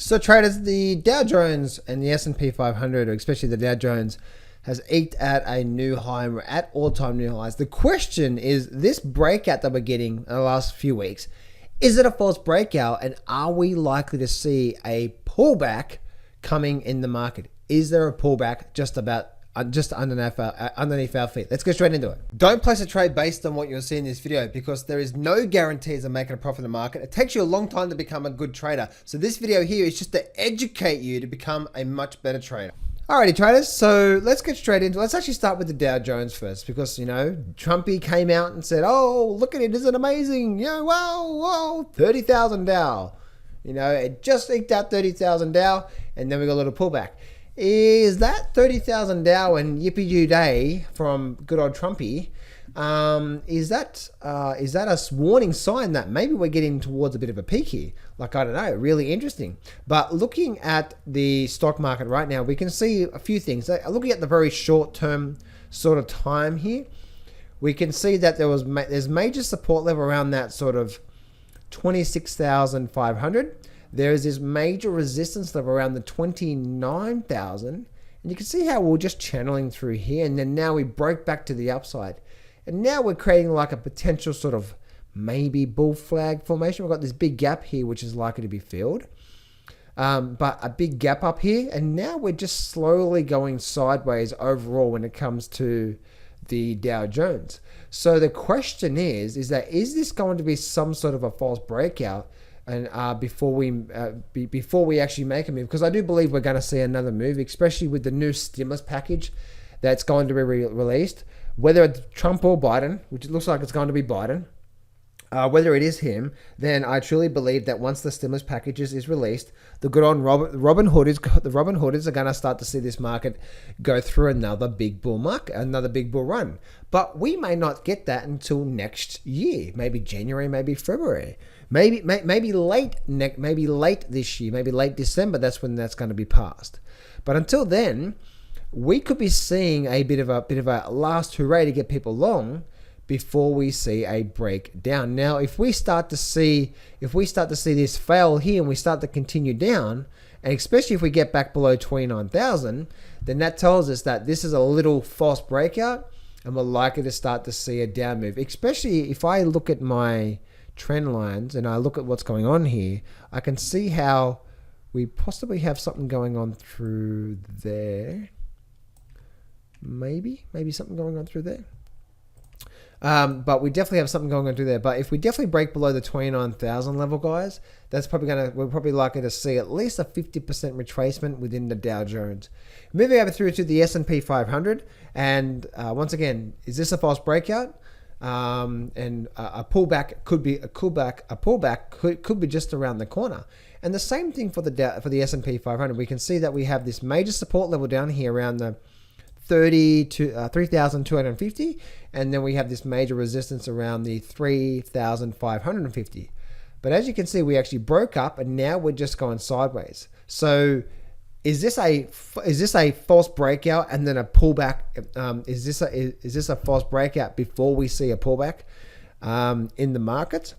So traders, the Dow Jones and the S&P 500, or especially the Dow Jones, has eked at a new high, and we're at all-time new highs. The question is, this breakout that we're getting in the last few weeks, is it a false breakout, and are we likely to see a pullback coming in the market? Is there a pullback just underneath our feet? Let's go straight into it. Don't place a trade based on what you'll see in this video, because there is no guarantees of making a profit in the market. It takes you a long time to become a good trader. So this video here is just to educate you to become a much better trader. Alrighty traders, so let's get straight into it. Let's actually start with the Dow Jones first, because, you know, Trumpy came out and said, oh, look at it, isn't it amazing? You know, wow, 30,000 Dow. You know, it just eked out 30,000 Dow, and then we got a little pullback. Is that 30,000 Dow and yippee day from good old Trumpy? Is that a warning sign that maybe we're getting towards a bit of a peak here? Like, I don't know, really interesting. But looking at the stock market right now, we can see a few things. Looking at the very short term sort of time here, we can see that there's major support level around that sort of 26,500. There is this major resistance level around the 29,000. And you can see how we're just channeling through here. And then now we broke back to the upside. And now we're creating like a potential sort of maybe bull flag formation. We've got this big gap here, which is likely to be filled. But a big gap up here. And now we're just slowly going sideways overall when it comes to the Dow Jones. So the question is this going to be some sort of a false breakout? And before we actually make a move, because I do believe we're going to see another move, especially with the new stimulus package that's going to be released, whether it's Trump or Biden, which it looks like it's going to be Biden. Whether it is him, then I truly believe that once the stimulus packages is released, the good on Robin Hooders are going to start to see this market go through another big bull market, another big bull run. But we may not get that until next year, maybe January, maybe February, maybe late this year, maybe late December. That's when that's going to be passed. But until then, we could be seeing a bit of a last hooray to get people long before we see a breakdown. Now, if we start to see this fail here and we start to continue down, and especially if we get back below 29,000, then that tells us that this is a little false breakout and we're likely to start to see a down move. Especially if I look at my trend lines and I look at what's going on here, I can see how we possibly have something going on through there. Maybe something going on through there. But we definitely have something going on through there. But if we definitely break below the 29,000 level, guys, that's we're probably likely to see at least a 50% retracement within the Dow Jones. Moving over through to the S&P 500, and once again, is this a false breakout? And a pullback could be could be just around the corner. And the same thing for the S&P 500. We can see that we have this major support level down here around the 3,250, and then we have this major resistance around the 3,550. But as you can see, we actually broke up, and now we're just going sideways. So is this a false breakout and then a pullback? Is this a false breakout before we see a pullback in the market?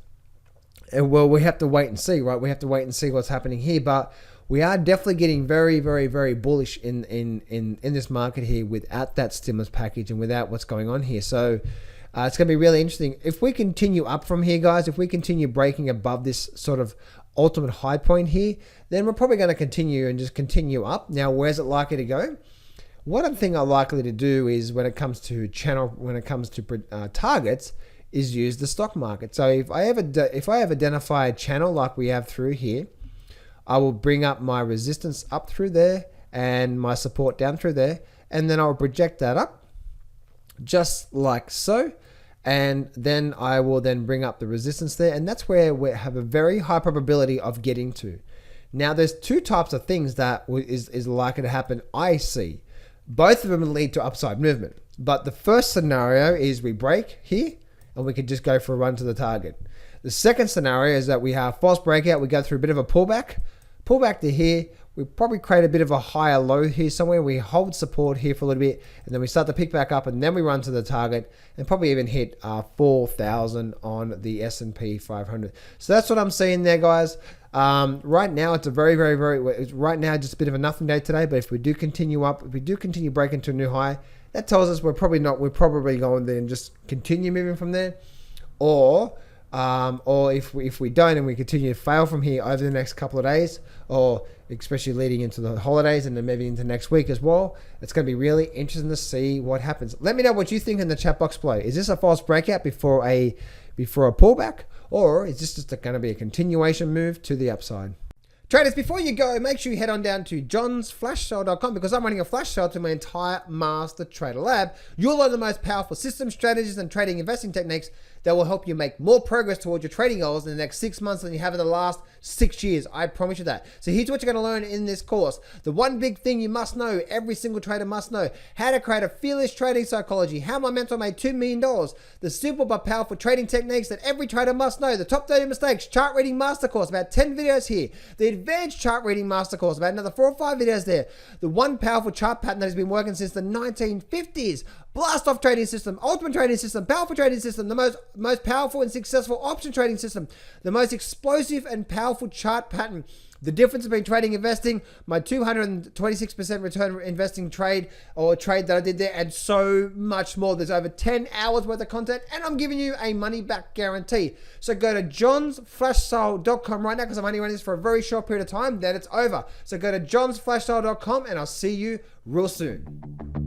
And well, we have to wait and see, right? We have to wait and see what's happening here, but we are definitely getting very, very, very bullish in this market here without that stimulus package and without what's going on here. So it's going to be really interesting. If we continue up from here, guys, if we continue breaking above this sort of ultimate high point here, then we're probably going to continue up. Now, where's it likely to go? One thing I'm likely to do is when it comes to targets, is use the stock market. So if I have identified a channel like we have through here, I will bring up my resistance up through there and my support down through there, and then I'll project that up just like so, and then I will then bring up the resistance there, and that's where we have a very high probability of getting to. Now, there's two types of things that is likely to happen. I see both of them lead to upside movement, but the first scenario is we break here and we can just go for a run to the target. The second scenario is that we have false breakout, we go through a bit of a pullback to here, we probably create a bit of a higher low here somewhere, we hold support here for a little bit, and then we start to pick back up, and then we run to the target and probably even hit 4,000 on the S&P 500. So that's what I'm seeing there, guys. Right now, it's a right now just a bit of a nothing day today. But if we do continue up, if we do continue breaking to a new high, that tells us we're probably going there and just continue moving from there, or if we don't and we continue to fail from here over the next couple of days, or especially leading into the holidays and then maybe into next week as well, it's going to be really interesting to see what happens. Let me know what you think in the chat box below. Is this a false breakout before a pullback, or is this just going to be a continuation move to the upside? Traders, before you go, make sure you head on down to johnsflashsale.com, because I'm running a flash sale to my entire Master Trader Lab. You'll learn the most powerful system strategies and trading investing techniques that will help you make more progress towards your trading goals in the next 6 months than you have in the last 6 years. I promise you that. So here's what you're going to learn in this course. The one big thing you must know, every single trader must know: how to create a fearless trading psychology, how my mentor made $2 million, the simple but powerful trading techniques that every trader must know, the top 30 mistakes, chart reading master course, about 10 videos here, the advanced chart reading master course, about another 4 or 5 videos there, the one powerful chart pattern that has been working since the 1950s, blast off trading system, ultimate trading system, powerful trading system, the most powerful and successful option trading system, the most explosive and powerful chart pattern, the difference between trading and investing, my 226% return investing trade that I did there, and so much more. There's over 10 hours worth of content, and I'm giving you a money back guarantee. So go to johnsflashsale.com right now, because I'm only running this for a very short period of time, then it's over. So go to johnsflashsale.com and I'll see you real soon.